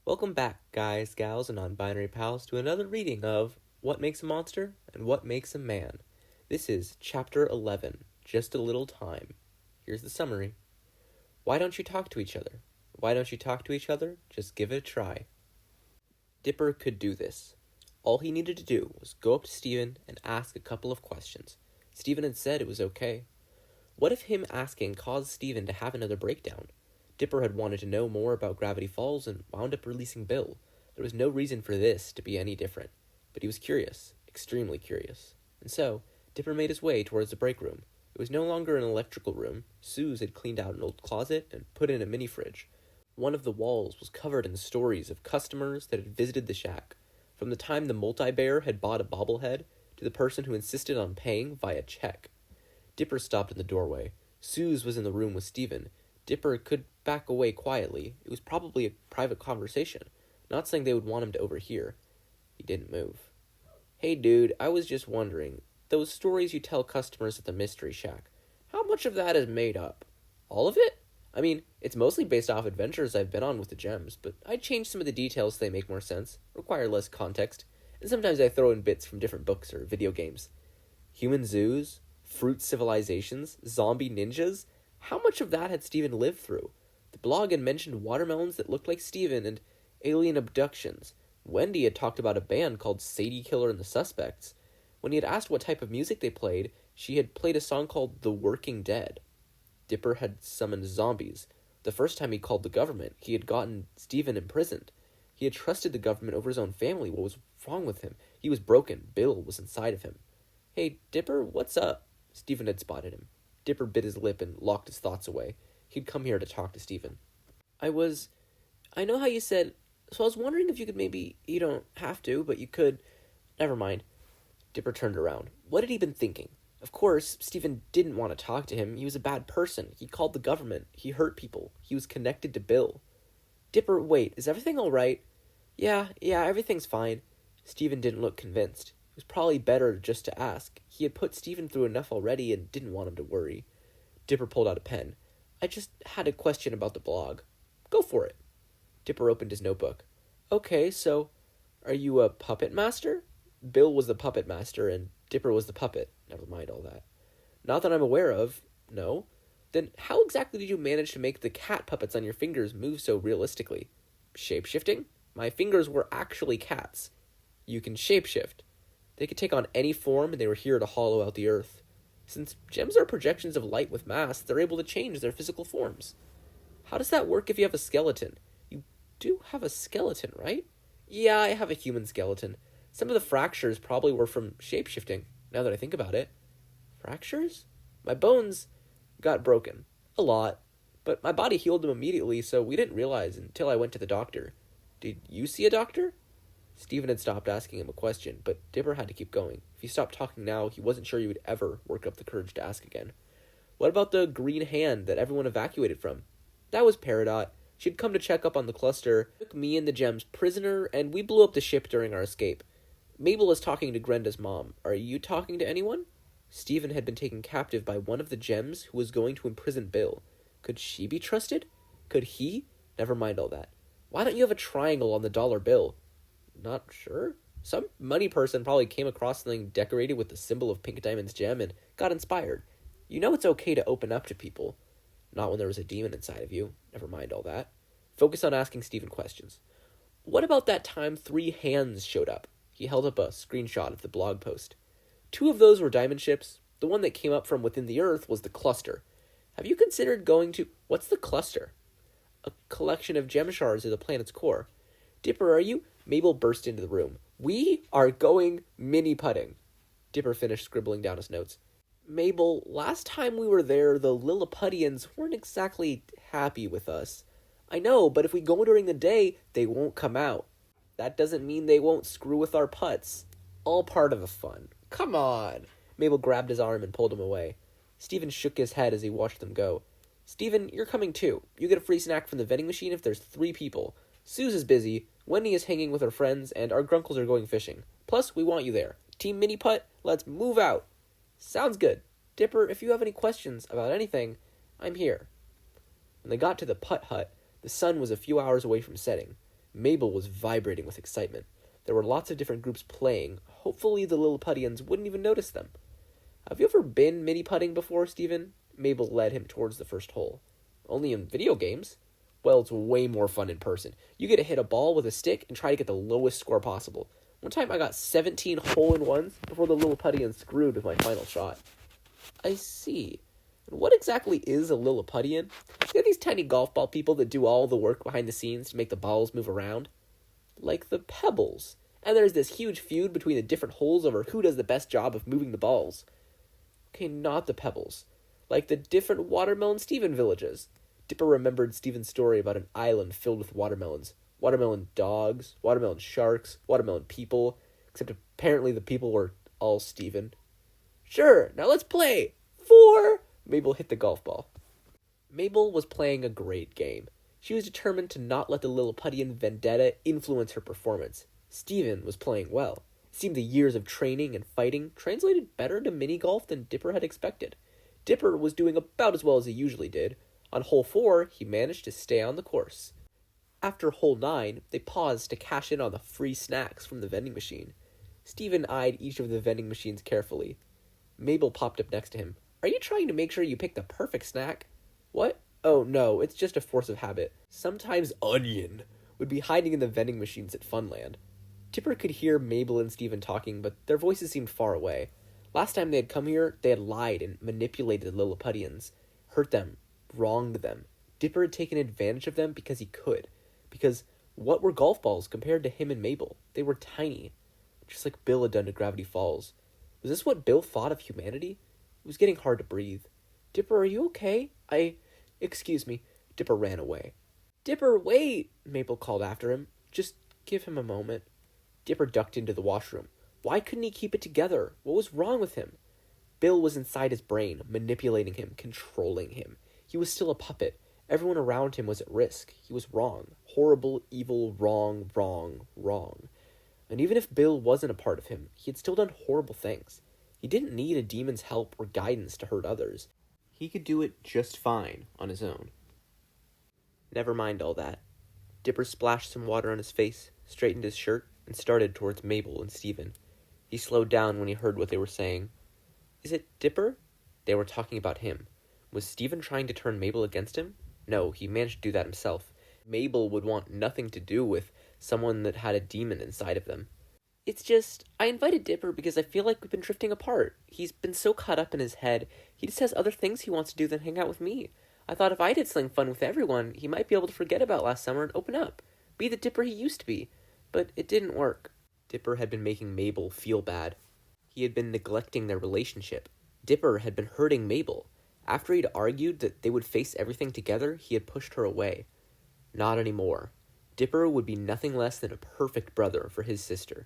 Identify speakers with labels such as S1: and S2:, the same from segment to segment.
S1: Welcome back, guys, gals, and non-binary pals, to another reading of What Makes a Monster and What Makes a Man. This is Chapter 11, Just a Little Time. Here's the summary. Why don't you talk to each other? Why don't you talk to each other? Just give it a try. Dipper could do this. All he needed to do was go up to Stephen and ask a couple of questions. Stephen had said it was okay. What if him asking caused Stephen to have another breakdown? Dipper had wanted to know more about Gravity Falls and wound up releasing Bill. There was no reason for this to be any different, but he was curious, extremely curious. And so, Dipper made his way towards the break room. It was no longer an electrical room. Soos had cleaned out an old closet and put in a mini-fridge. One of the walls was covered in stories of customers that had visited the shack, from the time the multi-bear had bought a bobblehead to the person who insisted on paying via check. Dipper stopped in the doorway. Soos was in the room with Stephen. Dipper could back away quietly. It was probably a private conversation. Not saying they would want him to overhear. He didn't move. Hey dude, I was just wondering, those stories you tell customers at the Mystery Shack, how much of that is made up? All of it? I mean, it's mostly based off adventures I've been on with the gems, but I change some of the details so they make more sense, require less context, and sometimes I throw in bits from different books or video games. Human zoos? Fruit civilizations? Zombie ninjas? How much of that had Stephen lived through? The blog had mentioned watermelons that looked like Stephen and alien abductions. Wendy had talked about a band called Sadie Killer and the Suspects. When he had asked what type of music they played, she had played a song called The Working Dead. Dipper had summoned zombies. The first time he called the government, he had gotten Stephen imprisoned. He had trusted the government over his own family. What was wrong with him? He was broken. Bill was inside of him. Hey, Dipper, what's up? Stephen had spotted him. Dipper bit his lip and locked his thoughts away. He'd come here to talk to Stephen. I know how you said, so I was wondering if you could maybe, you don't have to, but you could. Never mind. Dipper turned around. What had he been thinking? Of course, Stephen didn't want to talk to him. He was a bad person. He called the government. He hurt people. He was connected to Bill. Dipper, wait, is everything all right? Yeah, everything's fine. Stephen didn't look convinced. It was probably better just to ask. He had put Stephen through enough already and didn't want him to worry. Dipper pulled out a pen. I just had a question about the blog. Go for it. Dipper opened his notebook. Okay, so, are you a puppet master? Bill was the puppet master, and Dipper was the puppet. Never mind all that. Not that I'm aware of. No. Then how exactly did you manage to make the cat puppets on your fingers move so realistically? Shape-shifting? My fingers were actually cats. You can shape-shift. They could take on any form, and they were here to hollow out the earth. Since gems are projections of light with mass, they're able to change their physical forms. How does that work if you have a skeleton? You do have a skeleton, right? Yeah, I have a human skeleton. Some of the fractures probably were from shape-shifting, now that I think about it. Fractures? My bones got broken. A lot. But my body healed them immediately, so we didn't realize until I went to the doctor. Did you see a doctor? Stephen had stopped asking him a question, but Dipper had to keep going. If he stopped talking now, he wasn't sure he would ever work up the courage to ask again. What about the green hand that everyone evacuated from? That was Peridot. She'd come to check up on the cluster, took me and the gems prisoner, and we blew up the ship during our escape. Mabel is talking to Grenda's mom. Are you talking to anyone? Stephen had been taken captive by one of the gems who was going to imprison Bill. Could she be trusted? Could he? Never mind all that. Why don't you have a triangle on the dollar bill? Not sure. Some money person probably came across something decorated with the symbol of Pink Diamond's gem and got inspired. You know it's okay to open up to people. Not when there was a demon inside of you. Never mind all that. Focus on asking Stephen questions. What about that time 3 hands showed up? He held up a screenshot of the blog post. 2 of those were diamond ships. The one that came up from within the earth was the cluster. Have you considered going to... What's the cluster? A collection of gem shards at the planet's core. Dipper, are you... Mabel burst into the room. We are going mini-putting. Dipper finished scribbling down his notes. Mabel, last time we were there, the Lilliputians weren't exactly happy with us. I know, but if we go during the day, they won't come out. That doesn't mean they won't screw with our putts. All part of the fun. Come on. Mabel grabbed his arm and pulled him away. Stephen shook his head as he watched them go. Stephen, you're coming too. You get a free snack from the vending machine if there's 3 people. Soos is busy, Wendy is hanging with her friends, and our grunkles are going fishing. Plus, we want you there. Team Mini Putt, let's move out. Sounds good. Dipper, if you have any questions about anything, I'm here. When they got to the putt hut, the sun was a few hours away from setting. Mabel was vibrating with excitement. There were lots of different groups playing. Hopefully the Lilliputians wouldn't even notice them. Have you ever been mini-putting before, Stephen? Mabel led him towards the first hole. Only in video games? Well, it's way more fun in person. You get to hit a ball with a stick and try to get the lowest score possible. One time I got 17 hole-in-ones before the Lilliputian screwed with my final shot. I see. And what exactly is a Lilliputian? They're these tiny golf ball people that do all the work behind the scenes to make the balls move around. Like the pebbles. And there's this huge feud between the different holes over who does the best job of moving the balls. Okay, not the pebbles. Like the different Watermelon Steven villages. Dipper remembered Steven's story about an island filled with watermelons. Watermelon dogs, watermelon sharks, watermelon people. Except apparently the people were all Steven. Sure, now let's play. 4! Mabel hit the golf ball. Mabel was playing a great game. She was determined to not let the Lilliputian vendetta influence her performance. Steven was playing well. It seemed the years of training and fighting translated better to mini-golf than Dipper had expected. Dipper was doing about as well as he usually did. On hole 4, he managed to stay on the course. After hole 9, they paused to cash in on the free snacks from the vending machine. Steven eyed each of the vending machines carefully. Mabel popped up next to him. Are you trying to make sure you pick the perfect snack? What? Oh, no, it's just a force of habit. Sometimes Onion would be hiding in the vending machines at Funland. Dipper could hear Mabel and Steven talking, but their voices seemed far away. Last time they had come here, they had lied and manipulated the Lilliputians, hurt them, wronged them. Dipper had taken advantage of them because he could. Because what were golf balls compared to him and Mabel? They were tiny, just like Bill had done to Gravity Falls. Was this what Bill thought of humanity? It was getting hard to breathe. Dipper, are you okay? Excuse me. Dipper ran away. Dipper, wait! Mabel called after him. Just give him a moment. Dipper ducked into the washroom. Why couldn't he keep it together? What was wrong with him? Bill was inside his brain, manipulating him, controlling him. He was still a puppet. Everyone around him was at risk. He was wrong. Horrible, evil, wrong, wrong, wrong. And even if Bill wasn't a part of him, he had still done horrible things. He didn't need a demon's help or guidance to hurt others. He could do it just fine on his own. Never mind all that. Dipper splashed some water on his face, straightened his shirt, and started towards Mabel and Steven. He slowed down when he heard what they were saying. Is it Dipper? They were talking about him. Was Steven trying to turn Mabel against him? No, he managed to do that himself. Mabel would want nothing to do with someone that had a demon inside of them. It's just, I invited Dipper because I feel like we've been drifting apart. He's been so caught up in his head, he just has other things he wants to do than hang out with me. I thought if I did something fun with everyone, he might be able to forget about last summer and open up. Be the Dipper he used to be. But it didn't work. Dipper had been making Mabel feel bad. He had been neglecting their relationship. Dipper had been hurting Mabel. After he'd argued that they would face everything together, he had pushed her away. Not anymore. Dipper would be nothing less than a perfect brother for his sister.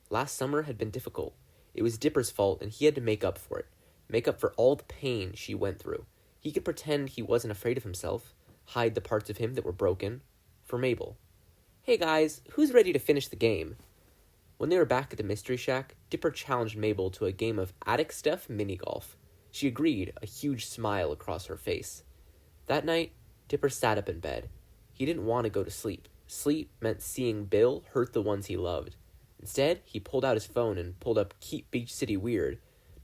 S1: Last summer had been difficult. It was Dipper's fault, and he had to make up for it. Make up for all the pain she went through. He could pretend he wasn't afraid of himself, hide the parts of him that were broken, for Mabel. Hey guys, who's ready to finish the game? When they were back at the Mystery Shack, Dipper challenged Mabel to a game of attic stuff mini-golf. She agreed, a huge smile across her face. That night, Dipper sat up in bed. He didn't want to go to sleep. Sleep meant seeing Bill hurt the ones he loved. Instead, he pulled out his phone and pulled up Keep Beach City Weird.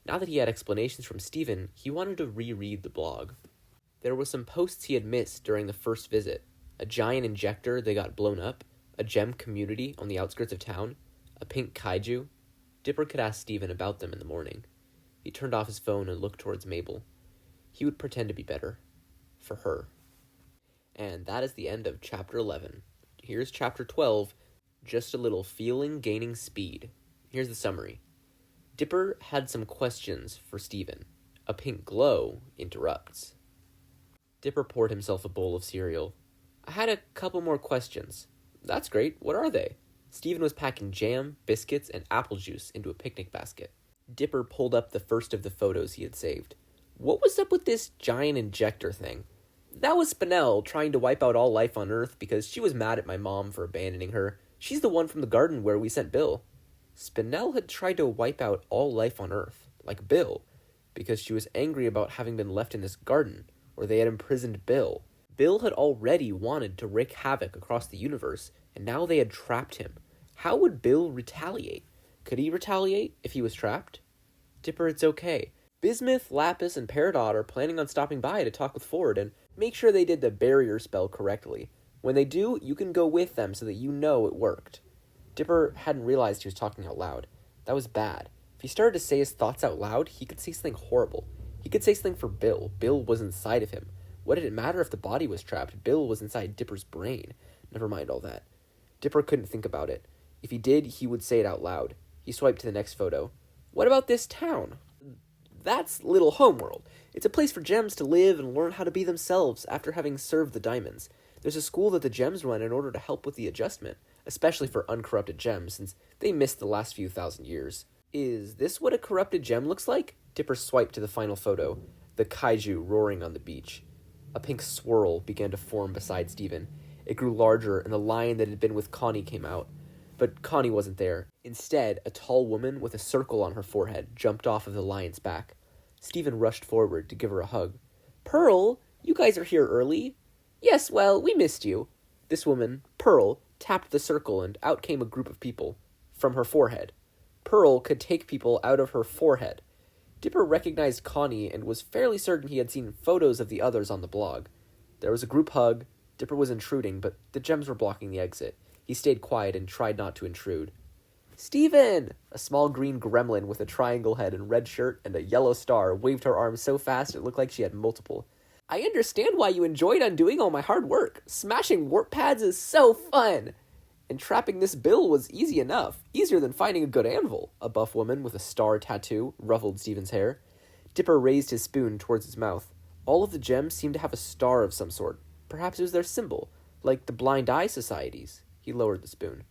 S1: Now that he had explanations from Steven, he wanted to reread the blog. There were some posts he had missed during the first visit. A giant injector that got blown up, a gem community on the outskirts of town, a pink kaiju. Dipper could ask Steven about them in the morning. He turned off his phone and looked towards Mabel. He would pretend to be better. For her. And that is the end of Chapter 11. Here's Chapter 12, Just a Little Feeling Gaining Speed. Here's the summary. Dipper had some questions for Steven. A pink glow interrupts. Dipper poured himself a bowl of cereal. I had a couple more questions. That's great. What are they? Steven was packing jam, biscuits, and apple juice into a picnic basket. Dipper pulled up the first of the photos he had saved. What was up with this giant injector thing? That was Spinel trying to wipe out all life on Earth because she was mad at my mom for abandoning her. She's the one from the garden where we sent Bill. Spinel had tried to wipe out all life on Earth, like Bill, because she was angry about having been left in this garden, where they had imprisoned Bill. Bill had already wanted to wreak havoc across the universe, and now they had trapped him. How would Bill retaliate? Could he retaliate if he was trapped? Dipper, it's okay. Bismuth, Lapis, and Peridot are planning on stopping by to talk with Ford and make sure they did the barrier spell correctly. When they do, you can go with them so that you know it worked. Dipper hadn't realized he was talking out loud. That was bad. If he started to say his thoughts out loud, he could say something horrible. He could say something for Bill. Bill was inside of him. What did it matter if the body was trapped? Bill was inside Dipper's brain. Never mind all that. Dipper couldn't think about it. If he did, he would say it out loud. He swiped to the next photo. What about this town? That's Little Homeworld. It's a place for gems to live and learn how to be themselves after having served the diamonds. There's a school that the gems run in order to help with the adjustment, especially for uncorrupted gems, since they missed the last few thousand years. Is this what a corrupted gem looks like? Dipper swiped to the final photo, the kaiju roaring on the beach. A pink swirl began to form beside Steven. It grew larger, and the lion that had been with Connie came out. But Connie wasn't there. Instead, a tall woman with a circle on her forehead jumped off of the lion's back. Steven rushed forward to give her a hug. Pearl, you guys are here early? Yes, well, we missed you. This woman, Pearl, tapped the circle, and out came a group of people. From her forehead. Pearl could take people out of her forehead. Dipper recognized Connie and was fairly certain he had seen photos of the others on the blog. There was a group hug. Dipper was intruding, but the gems were blocking the exit. He stayed quiet and tried not to intrude. Steven! A small green gremlin with a triangle head and red shirt and a yellow star waved her arms so fast it looked like she had multiple. I understand why you enjoyed undoing all my hard work. Smashing warp pads is so fun! And trapping this Bill was easy enough. Easier than finding a good anvil. A buff woman with a star tattoo ruffled Steven's hair. Dipper raised his spoon towards his mouth. All of the gems seemed to have a star of some sort. Perhaps it was their symbol, like the Blind Eye Societies. He lowered the spoon.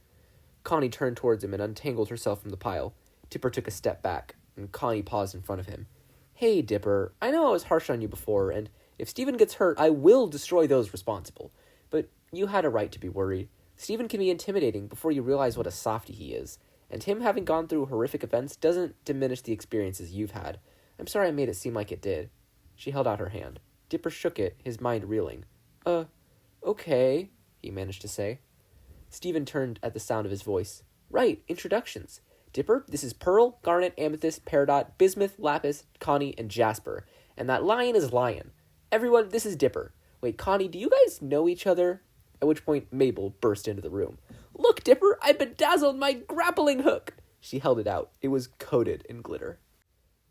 S1: Connie turned towards him and untangled herself from the pile. Dipper took a step back, and Connie paused in front of him. Hey, Dipper, I know I was harsh on you before, and if Steven gets hurt, I will destroy those responsible. But you had a right to be worried. Steven can be intimidating before you realize what a softie he is, and him having gone through horrific events doesn't diminish the experiences you've had. I'm sorry I made it seem like it did. She held out her hand. Dipper shook it, his mind reeling. Okay, he managed to say. Steven turned at the sound of his voice. Right, introductions. Dipper, this is Pearl, Garnet, Amethyst, Peridot, Bismuth, Lapis, Connie, and Jasper. And that lion is Lion. Everyone, this is Dipper. Wait, Connie, do you guys know each other? At which point Mabel burst into the room. Look, Dipper, I bedazzled my grappling hook. She held it out. It was coated in glitter.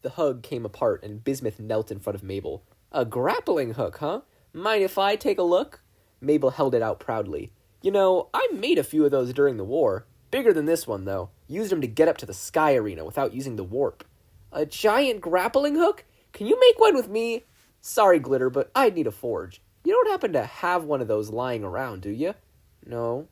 S1: The hug came apart and Bismuth knelt in front of Mabel. A grappling hook, huh? Mind if I take a look? Mabel held it out proudly. You know, I made a few of those during the war. Bigger than this one, though. Used them to get up to the Sky Arena without using the warp. A giant grappling hook? Can you make one with me? Sorry, Glitter, but I'd need a forge. You don't happen to have one of those lying around, do you? No.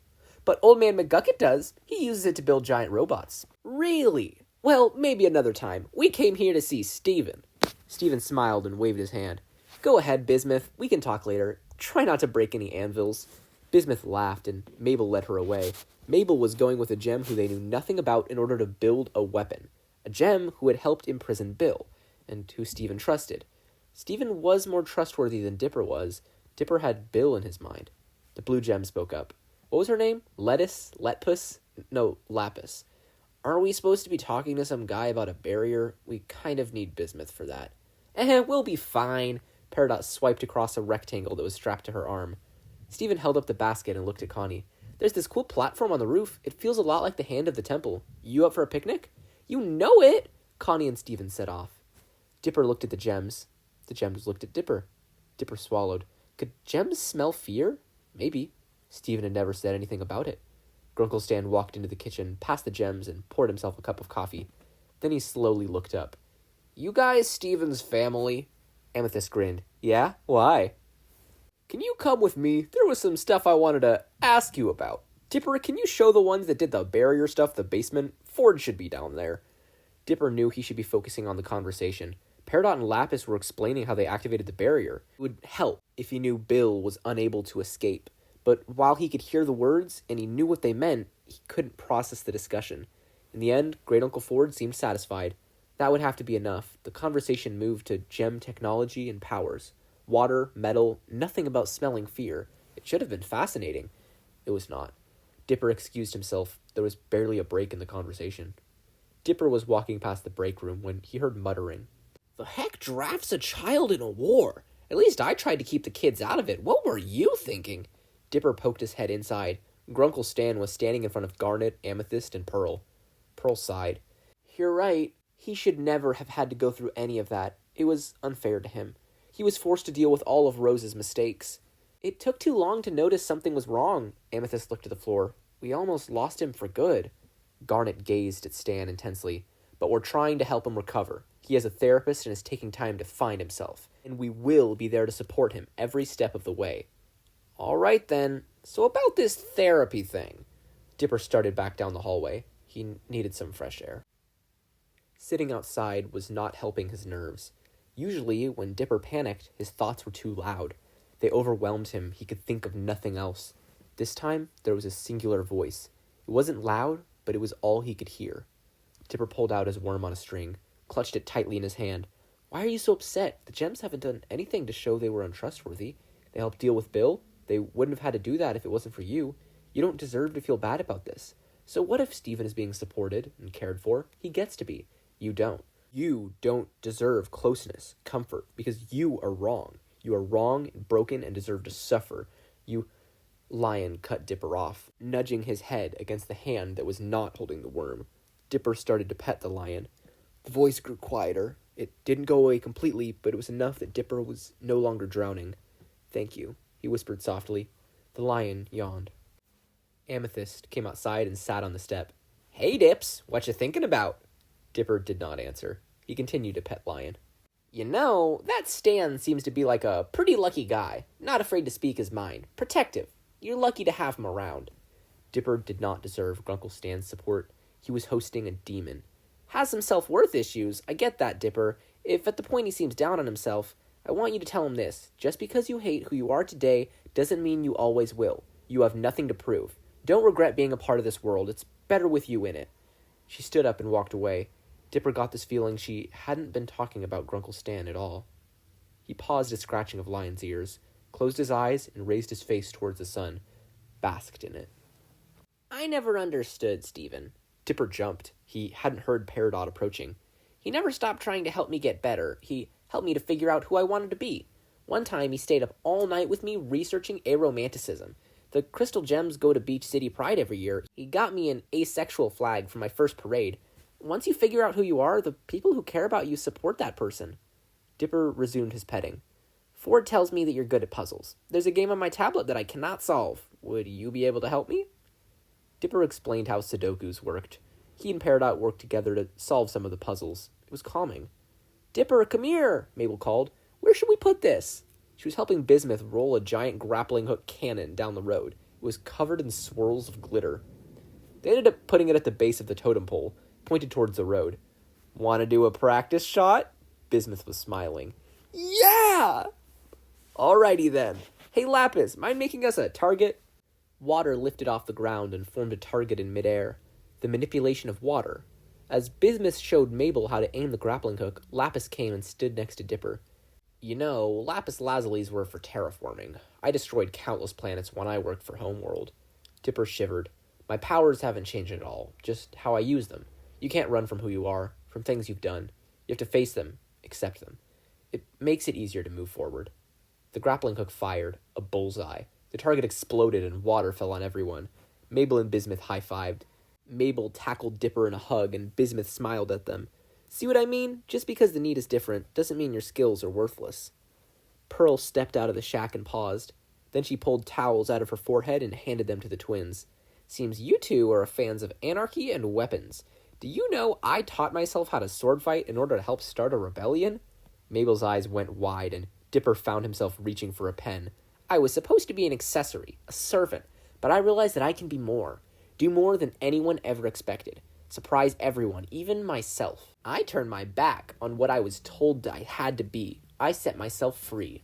S1: But Old Man McGucket does. He uses it to build giant robots. Really? Well, maybe another time. We came here to see Steven. Steven smiled and waved his hand. Go ahead, Bismuth. We can talk later. Try not to break any anvils. Bismuth laughed, and Mabel led her away. Mabel was going with a gem who they knew nothing about in order to build a weapon. A gem who had helped imprison Bill, and who Steven trusted. Steven was more trustworthy than Dipper was. Dipper had Bill in his mind. The blue gem spoke up. What was her name? Lettuce? Letpus? No, Lapis. Aren't we supposed to be talking to some guy about a barrier? We kind of need Bismuth for that. We'll be fine. Peridot swiped across a rectangle that was strapped to her arm. Steven held up the basket and looked at Connie. There's this cool platform on the roof. It feels a lot like the hand of the temple. You up for a picnic? You know it! Connie and Steven set off. Dipper looked at the gems. The gems looked at Dipper. Dipper swallowed. Could gems smell fear? Maybe. Steven had never said anything about it. Grunkle Stan walked into the kitchen, past the gems, and poured himself a cup of coffee. Then he slowly looked up. You guys Steven's family? Amethyst grinned. Yeah? Why? Can you come with me? There was some stuff I wanted to ask you about. Dipper, can you show the ones that did the barrier stuff the basement? Ford should be down there. Dipper knew he should be focusing on the conversation. Peridot and Lapis were explaining how they activated the barrier. It would help if he knew Bill was unable to escape. But while he could hear the words and he knew what they meant, he couldn't process the discussion. In the end, Great Uncle Ford seemed satisfied. That would have to be enough. The conversation moved to gem technology and powers. Water, metal, nothing about smelling fear. It should have been fascinating. It was not. Dipper excused himself. There was barely a break in the conversation. Dipper was walking past the break room when he heard muttering. "The heck drafts a child in a war? At least I tried to keep the kids out of it. What were you thinking?" Dipper poked his head inside. Grunkle Stan was standing in front of Garnet, Amethyst, and Pearl. Pearl sighed. "You're right. He should never have had to go through any of that. It was unfair to him. He was forced to deal with all of Rose's mistakes." "It took too long to notice something was wrong." Amethyst looked at the floor. "We almost lost him for good." Garnet gazed at Stan intensely. "But we're trying to help him recover. He has a therapist and is taking time to find himself. And we will be there to support him every step of the way." "All right, then. So about this therapy thing." Dipper started back down the hallway. He needed some fresh air. Sitting outside was not helping his nerves. Usually, when Dipper panicked, his thoughts were too loud. They overwhelmed him. He could think of nothing else. This time, there was a singular voice. It wasn't loud, but it was all he could hear. Dipper pulled out his worm on a string, clutched it tightly in his hand. "Why are you so upset? The gems haven't done anything to show they were untrustworthy. They helped deal with Bill. They wouldn't have had to do that if it wasn't for you. You don't deserve to feel bad about this. So what if Steven is being supported and cared for? He gets to be. You don't. You don't deserve closeness, comfort, because you are wrong. You are wrong and broken and deserve to suffer. You..." Lion cut Dipper off, nudging his head against the hand that was not holding the worm. Dipper started to pet the lion. The voice grew quieter. It didn't go away completely, but it was enough that Dipper was no longer drowning. "Thank you," he whispered softly. The lion yawned. Amethyst came outside and sat on the step. "Hey, Dips, what you thinking about?" Dipper did not answer. He continued to pet Lion. "You know, that Stan seems to be like a pretty lucky guy. Not afraid to speak his mind. Protective. You're lucky to have him around." Dipper did not deserve Grunkle Stan's support. He was hosting a demon. "Has some self-worth issues. I get that, Dipper. If at the point he seems down on himself, I want you to tell him this. Just because you hate who you are today doesn't mean you always will. You have nothing to prove. Don't regret being a part of this world. It's better with you in it." She stood up and walked away. Dipper got this feeling she hadn't been talking about Grunkle Stan at all. He paused a scratching of Lion's ears, closed his eyes, and raised his face towards the sun, basked in it. "I never understood Steven." Dipper jumped. He hadn't heard Peridot approaching. "He never stopped trying to help me get better. He helped me to figure out who I wanted to be. One time he stayed up all night with me researching aromanticism. The crystal gems go to Beach City Pride every year. He got me an asexual flag for my first parade. Once you figure out who you are, the people who care about you support that person." Dipper resumed his petting. "Ford tells me that you're good at puzzles. There's a game on my tablet that I cannot solve. Would you be able to help me?" Dipper explained how Sudokus worked. He and Peridot worked together to solve some of the puzzles. It was calming. "Dipper, come here," Mabel called. "Where should we put this?" She was helping Bismuth roll a giant grappling hook cannon down the road. It was covered in swirls of glitter. They ended up putting it at the base of the totem pole, pointed towards the road. "Want to do a practice shot?" Bismuth was smiling. "Yeah!" "Alrighty then. Hey, Lapis, mind making us a target?" Water lifted off the ground and formed a target in midair. The manipulation of water. As Bismuth showed Mabel how to aim the grappling hook, Lapis came and stood next to Dipper. "You know, lapis lazulis were for terraforming. I destroyed countless planets when I worked for Homeworld." Dipper shivered. "My powers haven't changed at all, just how I use them. You can't run from who you are, from things you've done. You have to face them, accept them. It makes it easier to move forward." The grappling hook fired, a bullseye. The target exploded and water fell on everyone. Mabel and Bismuth high-fived. Mabel tackled Dipper in a hug, and Bismuth smiled at them. "See what I mean? Just because the need is different doesn't mean your skills are worthless." Pearl stepped out of the shack and paused. Then she pulled towels out of her forehead and handed them to the twins. "Seems you two are fans of anarchy and weapons. Do you know I taught myself how to sword fight in order to help start a rebellion?" Mabel's eyes went wide, and Dipper found himself reaching for a pen. "I was supposed to be an accessory, a servant, but I realized that I can be more. Do more than anyone ever expected. Surprise everyone, even myself. I turned my back on what I was told I had to be. I set myself free."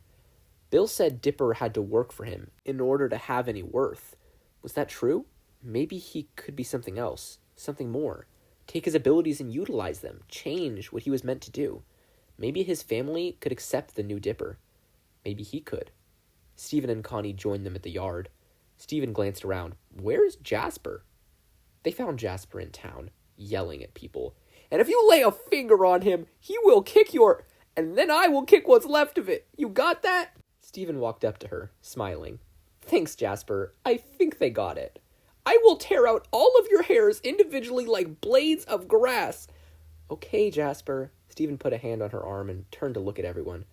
S1: Bill said Dipper had to work for him in order to have any worth. Was that true? Maybe he could be something else, something more. Take his abilities and utilize them, change what he was meant to do. Maybe his family could accept the new Dipper. Maybe he could. Steven and Connie joined them at the yard. Stephen glanced around. Where's Jasper? They found Jasper in town, yelling at people. And if you lay a finger on him, he will kick your... And then I will kick what's left of it. You got that? Stephen walked up to her, smiling. Thanks, Jasper. I think they got it. I will tear out all of your hairs individually like blades of grass. Okay, Jasper. Stephen put a hand on her arm and turned to look at everyone.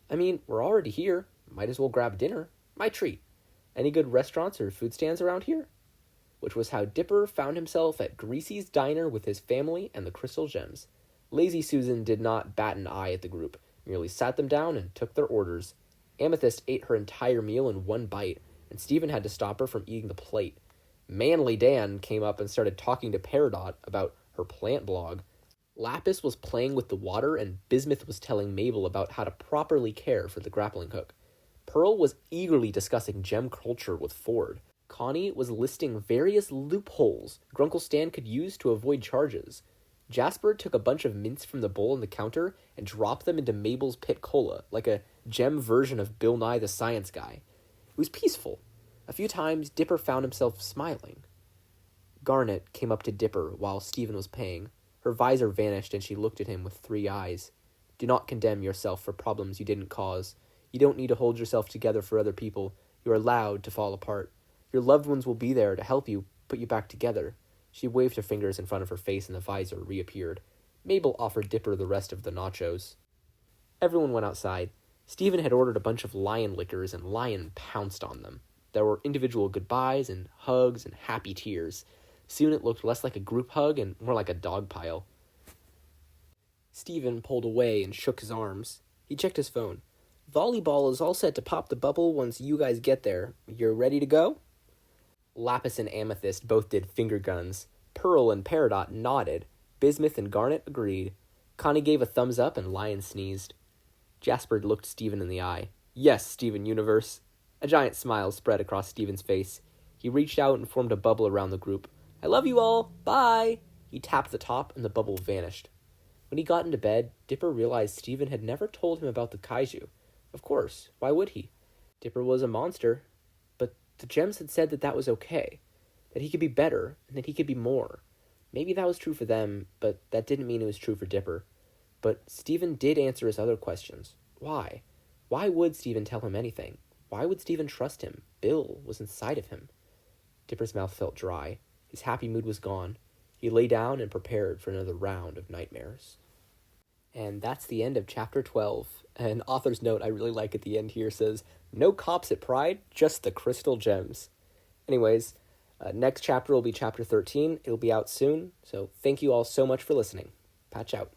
S1: I mean, we're already here. Might as well grab dinner. My treat. Any good restaurants or food stands around here? Which was how Dipper found himself at Greasy's diner with his family and the crystal gems. Lazy Susan did not bat an eye at the group, merely sat them down and took their orders. Amethyst ate her entire meal in one bite, and Stephen had to stop her from eating the plate. Manly Dan came up and started talking to Peridot about her plant blog. Lapis was playing with the water, and Bismuth was telling Mabel about how to properly care for the grappling hook. Pearl was eagerly discussing gem culture with Ford. Connie was listing various loopholes Grunkle Stan could use to avoid charges. Jasper took a bunch of mints from the bowl on the counter and dropped them into Mabel's pit cola, like a gem version of Bill Nye the Science Guy. It was peaceful. A few times, Dipper found himself smiling. Garnet came up to Dipper while Stephen was paying. Her visor vanished and she looked at him with 3 eyes. Do not condemn yourself for problems you didn't cause. You don't need to hold yourself together for other people. You are allowed to fall apart. Your loved ones will be there to help you put you back together. She waved her fingers in front of her face and the visor reappeared. Mabel offered Dipper the rest of the nachos. Everyone went outside. Stephen had ordered a bunch of lion liquors and Lion pounced on them. There were individual goodbyes and hugs and happy tears. Soon it looked less like a group hug and more like a dog pile. Stephen pulled away and shook his arms. He checked his phone. Volleyball is all set to pop the bubble once you guys get there. You're ready to go? Lapis and Amethyst both did finger guns. Pearl and Peridot nodded. Bismuth and Garnet agreed. Connie gave a thumbs up and Lion sneezed. Jasper looked Stephen in the eye. Yes, Steven Universe. A giant smile spread across Stephen's face. He reached out and formed a bubble around the group. I love you all. Bye. He tapped the top and the bubble vanished. When he got into bed, Dipper realized Stephen had never told him about the kaiju. Of course, why would he? Dipper was a monster, but the gems had said that that was okay, that he could be better, and that he could be more. Maybe that was true for them, but that didn't mean it was true for Dipper. But Stephen did answer his other questions. Why? Why would Stephen tell him anything? Why would Stephen trust him? Bill was inside of him. Dipper's mouth felt dry. His happy mood was gone. He lay down and prepared for another round of nightmares. And that's the end of chapter 12. An author's note I really like at the end here says, no cops at Pride, just the crystal gems. Anyways, next chapter will be chapter 13. It'll be out soon, so thank you all so much for listening. Patch out.